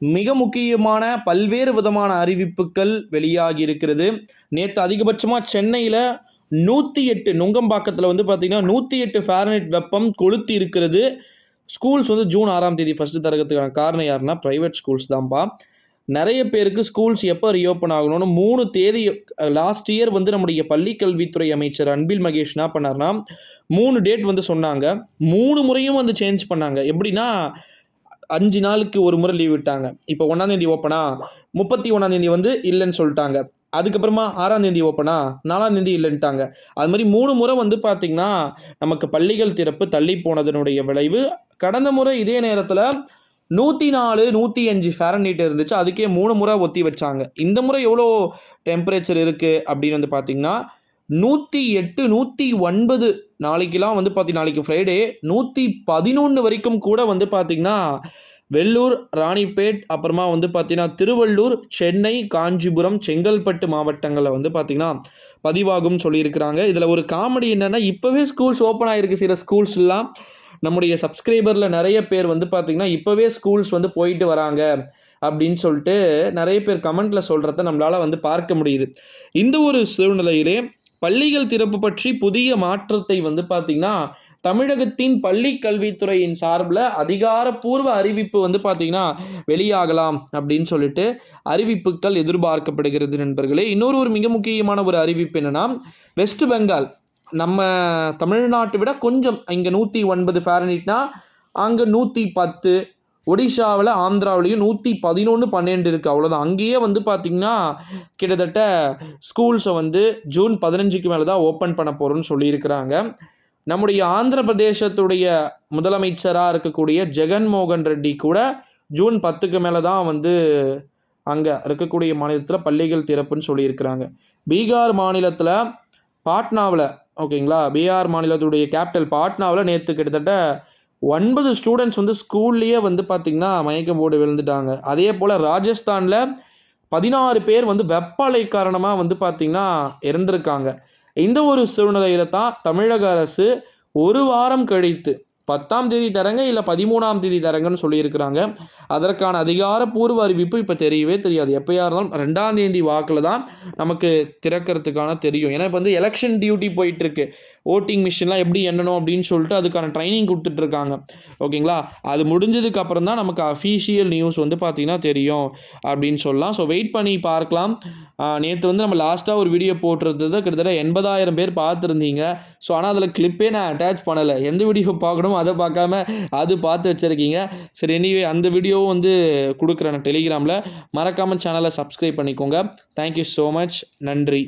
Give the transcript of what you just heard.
மிக முக்கியமான பல்வேறு விதமான அறிவிப்புகள் வெளியாகி இருக்கிறது. நேற்று அதிகபட்சமாக சென்னையில் 108 நுங்கம்பாக்கத்தில் வந்து பார்த்திங்கன்னா 108 ஃபாரன்ஹீட் வெப்பம் கொளுத்தி இருக்கிறது. ஸ்கூல்ஸ் வந்து ஜூன் 6ஆம் தேதி ஃபஸ்ட்டு திறக்கிறதுக்கான காரணம் யாருன்னா ப்ரைவேட் ஸ்கூல்ஸ் தான்ப்பா. நிறைய பேருக்கு ஸ்கூல்ஸ் எப்போ ரீஓப்பன் ஆகணும்னு 3 தேதி லாஸ்ட் இயர் வந்து நம்முடைய பள்ளிக்கல்வித்துறை அமைச்சர் அன்பில் மகேஷ் என்ன பண்ணார்னா 3 டேட் வந்து சொன்னாங்க. 3 முறையும் வந்து சேஞ்ச் பண்ணாங்க. எப்படின்னா 5 நாளுக்கு ஒரு முறை லீவ் விட்டாங்க. இப்போ 1ஆம் தேதி ஓப்பனா, 31ஆம் தேதி வந்து இல்லைன்னு சொல்லிட்டாங்க. அதுக்கப்புறமா 6ஆம் தேதி ஓப்பனா, 4ஆம் தேதி இல்லைன்ட்டாங்க. அது மாதிரி 3 முறை வந்து பார்த்திங்கன்னா நமக்கு பள்ளிகள் திறப்பு தள்ளி போனதனுடைய விளைவு. கடந்த முறை இதே நேரத்தில் 104, 105 ஃபாரன்ஹீட் இருந்துச்சு. அதுக்கே 3 முறை ஒத்தி வச்சாங்க. இந்த முறை எவ்வளோ டெம்பரேச்சர் இருக்குது அப்படின்னு வந்து பார்த்திங்கன்னா 108, 109 நாளைக்கெல்லாம் வந்து பார்த்திங்கன்னா நாளைக்கு ஃப்ரைடே 111 வரைக்கும் கூட வந்து பார்த்திங்கன்னா வெள்ளூர், ராணிப்பேட், அப்புறமா வந்து பார்த்திங்கன்னா திருவள்ளூர், சென்னை, காஞ்சிபுரம், செங்கல்பட்டு மாவட்டங்களில் வந்து பார்த்திங்கன்னா பதிவாகும் சொல்லியிருக்கிறாங்க. இதில் ஒரு காமெடி என்னென்னா இப்போவே ஸ்கூல்ஸ் ஓப்பன் ஆகிருக்கு. சில ஸ்கூல்ஸ்லாம் நம்முடைய சப்ஸ்கிரைபரில் நிறைய பேர் வந்து பார்த்திங்கன்னா இப்போவே ஸ்கூல்ஸ் வந்து போயிட்டு வராங்க அப்படின்னு சொல்லிட்டு நிறைய பேர் கமெண்ட்டில் சொல்கிறத நம்மளால் வந்து பார்க்க முடியுது. இந்த ஒரு சூழ்நிலையிலே பள்ளிகள் திறப்பு பற்றி புதிய மாற்றத்தை வந்து பார்த்திங்கன்னா தமிழகத்தின் பள்ளி கல்வித்துறையின் சார்பில் அதிகாரப்பூர்வ அறிவிப்பு வந்து பார்த்திங்கன்னா வெளியாகலாம் அப்படின்னு சொல்லிட்டு அறிவிப்புகள் எதிர்பார்க்கப்படுகிறது நண்பர்களே. இன்னொரு மிக முக்கியமான ஒரு அறிவிப்பு என்னென்னா வெஸ்ட் பெங்கால் நம்ம தமிழ்நாட்டை விட கொஞ்சம் இங்கே 109 ஃபாரன்ஹீட்னா அங்கே 110, ஒடிஷாவில் ஆந்திராவிலையும் 111, 12 இருக்குது. அவ்வளோதான். அங்கேயே வந்து பார்த்திங்கன்னா கிட்டத்தட்ட ஸ்கூல்ஸை வந்து ஜூன் 15க்கு மேலே தான் ஓப்பன் பண்ண போகிறோன்னு சொல்லியிருக்கிறாங்க. நம்முடைய ஆந்திர பிரதேசத்துடைய முதலமைச்சராக இருக்கக்கூடிய ஜெகன்மோகன் ரெட்டி கூட ஜூன் 10க்கு மேலே தான் வந்து அங்கே இருக்கக்கூடிய மாநிலத்தில் பள்ளிகள் திறப்புன்னு சொல்லியிருக்கிறாங்க. பீகார் மாநிலத்தில் பாட்னாவில் ஓகேங்களா, பீகார் மாநிலத்துடைய கேபிட்டல் பாட்னாவில் நேற்று கிட்டத்தட்ட 9 ஸ்டூடெண்ட்ஸ் வந்து ஸ்கூல்லையே வந்து பார்த்திங்கன்னா மயக்கம் போட்டு விழுந்துட்டாங்க. அதே போல் ராஜஸ்தானில் 16 பேர் வந்து வெப்ப அலை காரணமாக வந்து பார்த்திங்கன்னா இறந்துருக்காங்க. இந்த ஒரு சூழ்நிலையில் தான் தமிழக அரசு ஒரு வாரம் கழித்து 10ஆம் தேதி தரங்க இல்லை 13ஆம் தேதி தரங்கன்னு சொல்லியிருக்கிறாங்க. அதற்கான அதிகாரப்பூர்வ அறிவிப்பு இப்போ தெரியவே தெரியாது. எப்போயா இருந்தாலும் 2ஆம் தேதி வாக்கில் தான் நமக்கு திறக்கிறதுக்கான தெரியும். ஏன்னா இப்போ வந்து எலெக்ஷன் டியூட்டி போயிட்டுருக்கு. ஓட்டிங் மிஷின்லாம் எப்படி எண்ணணும் அப்படின்னு சொல்லிட்டு அதுக்கான ட்ரைனிங் கொடுத்துட்ருக்காங்க. ஓகேங்களா, அது முடிஞ்சதுக்கு அப்புறம் தான் நமக்கு அஃபீஷியல் நியூஸ் வந்து பார்த்திங்கன்னா தெரியும் அப்படின்னு சொல்லலாம். ஸோ வெயிட் பண்ணி பார்க்கலாம். நேற்று வந்து நம்ம லாஸ்ட்டாக ஒரு வீடியோ போட்டிருந்தது கிட்டத்தட்ட 80,000 பேர் பார்த்துருந்தீங்க. ஸோ ஆனால் அதில் கிளிப்பே நான் அட்டாச் பண்ணலை. எந்த வீடியோ பார்க்கணும் அதை பார்க்காம அது பார்த்து வச்சுருக்கீங்க. சரி, எனிவே அந்த வீடியோவும் வந்து கொடுக்குறேன் டெலிகிராமில். மறக்காமல் சேனலை சப்ஸ்கிரைப் பண்ணிக்கோங்க. Thank you so much. நன்றி.